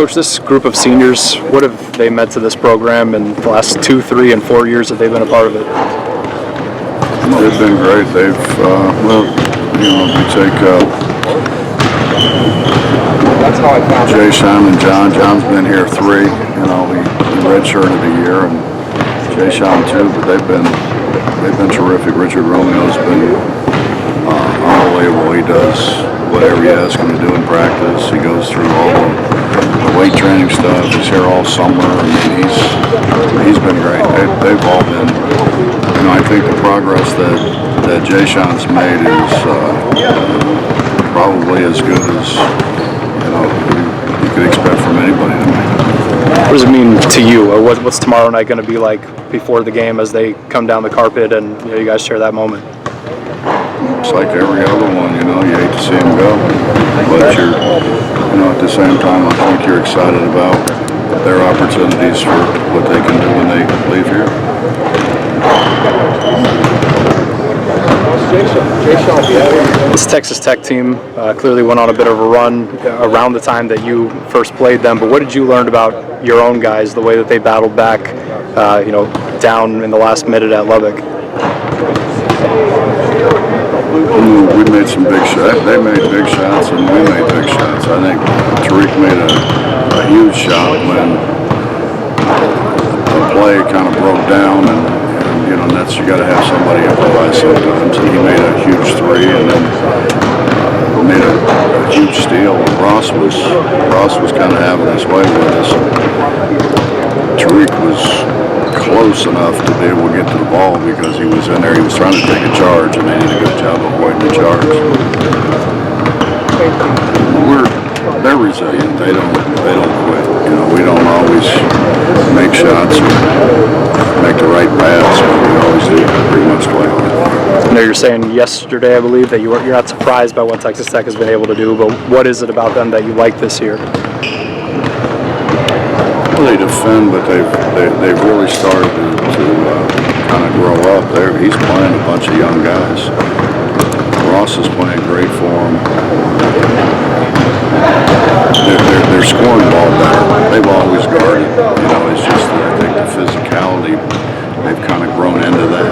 Coach, this group of seniors, what have they meant to this program in the last 2, 3, and 4 years that they've been a part of it? They've been great. They've, you take Jay, Sean, and John. John's been here 3. He redshirted a year, and Jay, Sean too. But they've been terrific. Richard Romeo's been unbelievable. He does whatever you ask him to do in practice. He goes through all the weight training stuff. He's here all summer. I mean, he's been great. They've all been. I think the progress that Jay Sean's made is probably as good as you could expect from anybody to make. What does it mean to you? What's tomorrow night going to be like before the game as they come down the carpet and you guys share that moment? It's like every other one, you hate to see them go, but you're, at the same time, I think you're excited about their opportunities for what they can do when they leave here. This Texas Tech team clearly went on a bit of a run around the time that you first played them, but what did you learn about your own guys, the way that they battled back, down in the last minute at Lubbock? We made some big shots. They made big shots, and we made big shots. I think Tariq made a huge shot when the play kind of broke down, and that's you got to have somebody improvise sometimes. And he made a huge 3, and then made a huge steal. Ross was kind of having his way with us. Tariq was close enough to be able to get to the ball because he was in there. He was trying to take a charge, and they did a good job of avoiding the charge. They're resilient. They don't quit. We don't always make shots or make the right pass, but we always do pretty much play hard. I know you're saying yesterday, I believe, that you're not surprised by what Texas Tech has been able to do, but what is it about them that you like this year? Well, they defend, but they've really started to kind of grow up. He's playing a bunch of young guys. Ross is playing great for him. They're scoring the ball better. They've always guarded. It's just that I think the physicality, they've kind of grown into that.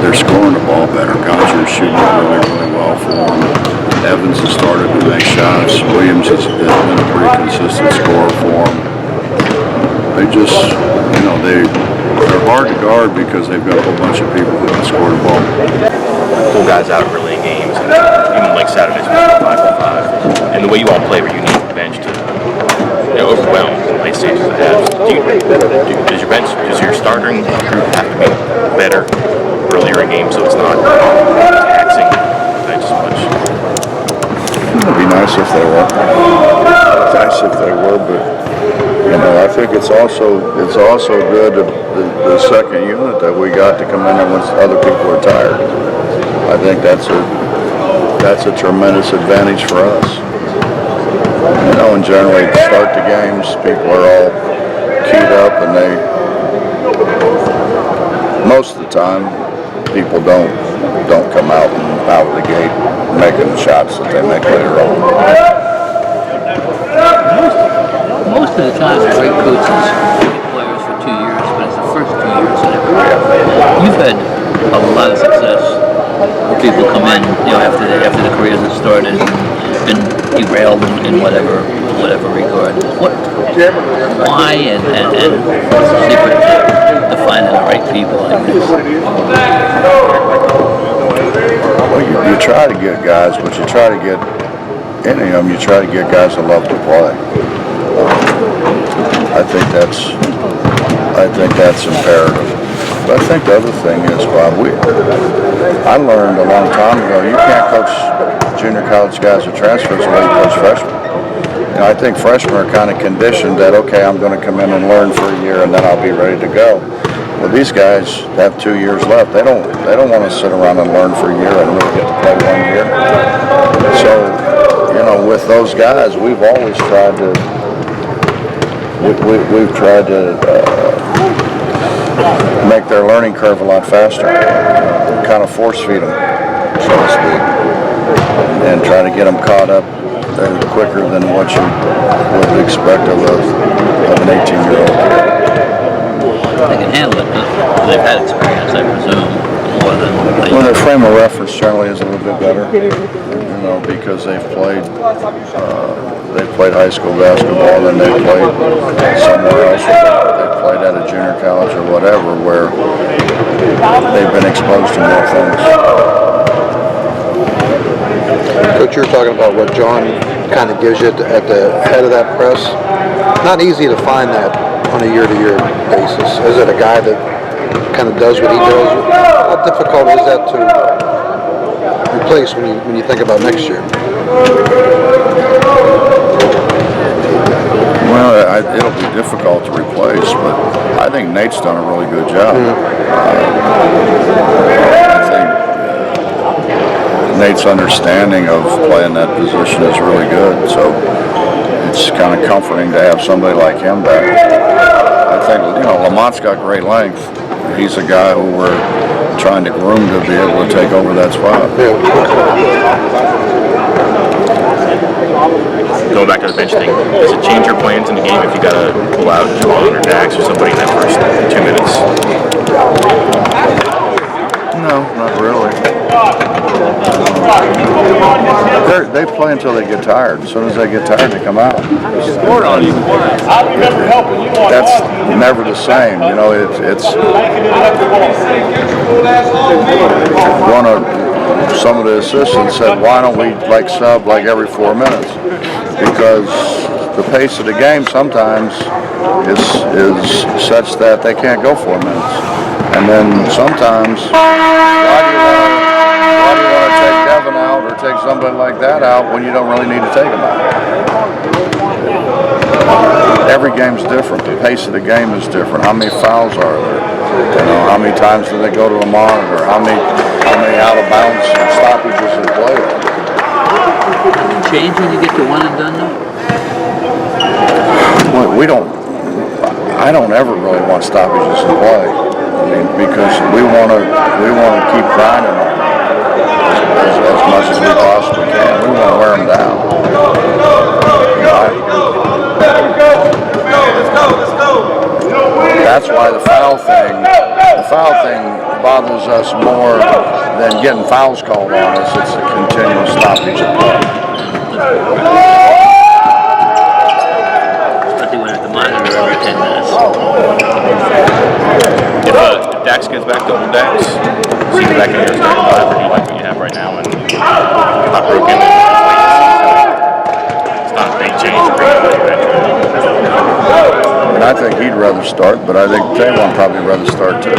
They're scoring the ball better. Gotcher's shooting it really, really well for them. Evans has started to make shots. Williams has been a pretty consistent scorer for them. They just, they're hard to guard because they've got a whole bunch of people who can score the ball. Pull guys out early in games, and even like Saturday's 5-on-5. And the way you all play, where you need the bench to overwhelm the late stages of the halves. Does your starting group have to be better earlier in games so it's not taxing as much? It'd be nice if they were. But I think it's also good the second unit that we got to come in there when other people are tired. I think that's a tremendous advantage for us. And generally to start the games, people are all keyed up, and most of the time people don't come out of the gate making the shots that they make later on. Most of the time, great coaches get players for 2 years, but it's the first 2 years that you've had a lot of success where people come in, after the careers have started and been derailed in whatever regard. Why and what's the secret to finding the right people like this? Well, you try to get guys, but you try to get any of them. You try to get guys that love to play. I think that's imperative. But I think the other thing is, Bob, I learned a long time ago, you can't coach junior college guys or transfers the way you coach freshmen. I think freshmen are kind of conditioned that, okay, I'm going to come in and learn for a year and then I'll be ready to go. Well, these guys have 2 years left. They don't want to sit around and learn for a year and really get to play 1 year. So, with those guys, we've always tried to make their learning curve a lot faster, kind of force feed them, so to speak, and try to get them caught up quicker than what you would expect of an 18-year-old kid. They can handle it, huh? They've had experience, I presume, more than they Well, their frame of reference generally is a little bit better, because they've played high school basketball, and they've played somewhere else. They've played at a junior college or whatever, where they've been exposed to more things. Coach, you were talking about what John kind of gives you at the head of that press. Not easy to find that on a year-to-year basis. Is it a guy that kind of does what he does? How difficult is that to replace when you think about next year? Well, it'll be difficult to replace, but I think Nate's done a really good job. I think Nate's understanding of playing that position is really good, so it's kind of comforting to have somebody like him back. I think, Lamont's got great length. He's a guy who we're trying to groom to be able to take over that spot. Going back to the bench thing, does it change your plans in the game if you got to pull out Javon or Dax or somebody in that first 2 minutes? No, not really. They play until they get tired. As soon as they get tired, they come out. That's never the same. Some of the assistants said, why don't we sub every 4 minutes? Because the pace of the game sometimes is such that they can't go 4 minutes. And then sometimes, why do you want to take Devin out or take somebody like that out when you don't really need to take them out? Every game's different. The pace of the game is different. How many fouls are there? How many times do they go to a monitor? How many out of bounds and stoppages in play? change when you get to one and done now? I don't ever really want stoppages in play. Because we want to keep grinding on them as much as we possibly can. We want to wear them down. That's why the foul thing bothers us more than getting fouls called on us. It's a continual stoppage of play. Especially when it's the monitor every 10 minutes. If Dax gets back to old Dax, so you back in your starting five, or do you like what you have right now and not broken? It's not a big change. I think he'd rather start, but I think Taylor probably rather start too.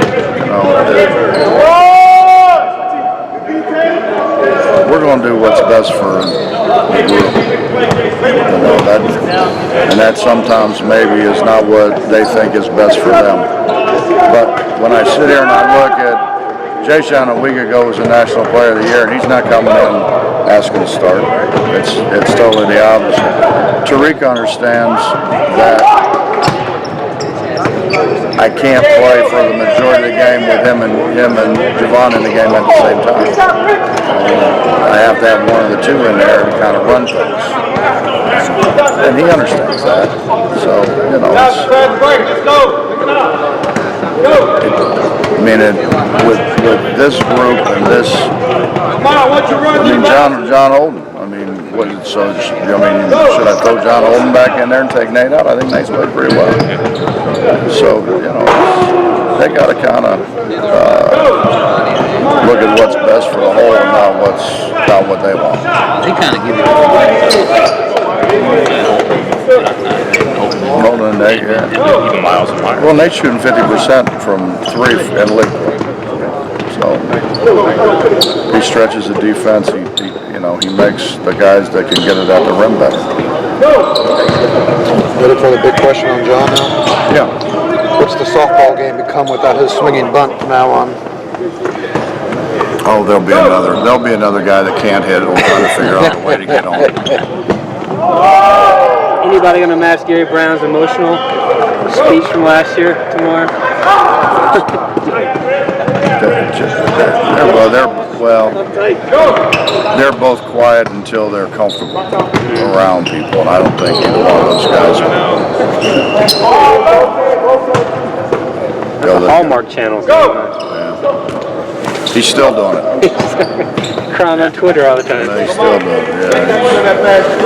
We're going to do what's best for the group. And that sometimes maybe is not what they think is best for them. But when I sit here and I look at Jay Sean a week ago was a National Player of the Year, and he's not coming in asking to start. It's totally the opposite. Tariq understands that I can't play for the majority of the game with him and Javon in the game at the same time. I have to have one of the two in there to kind of run things. And he understands that. So, with this group and this, John Holden. Should I throw John Holden back in there and take Nate out? I think Nate's played pretty well. So, they got to kind of look at what's best for the whole and not what they want. They kind of give you Holden and Nate, yeah. Even Miles and Myers. Well, Nate's shooting 50% from three in Liquid. So he stretches the defense. He makes the guys that can get it at the rim better. Ready for the big question on John now? Yeah. What's the softball game become without his swinging bunt from now on? Oh, there'll be another guy that can't hit it. We'll try to figure out a way to get on. Anybody going to match Gary Brown's emotional speech from last year tomorrow? they're both quiet until they're comfortable around people, and I don't think either one of those guys are. Hallmark channels. He's still doing it. Crying on Twitter all the time. He's still doing it. Yeah.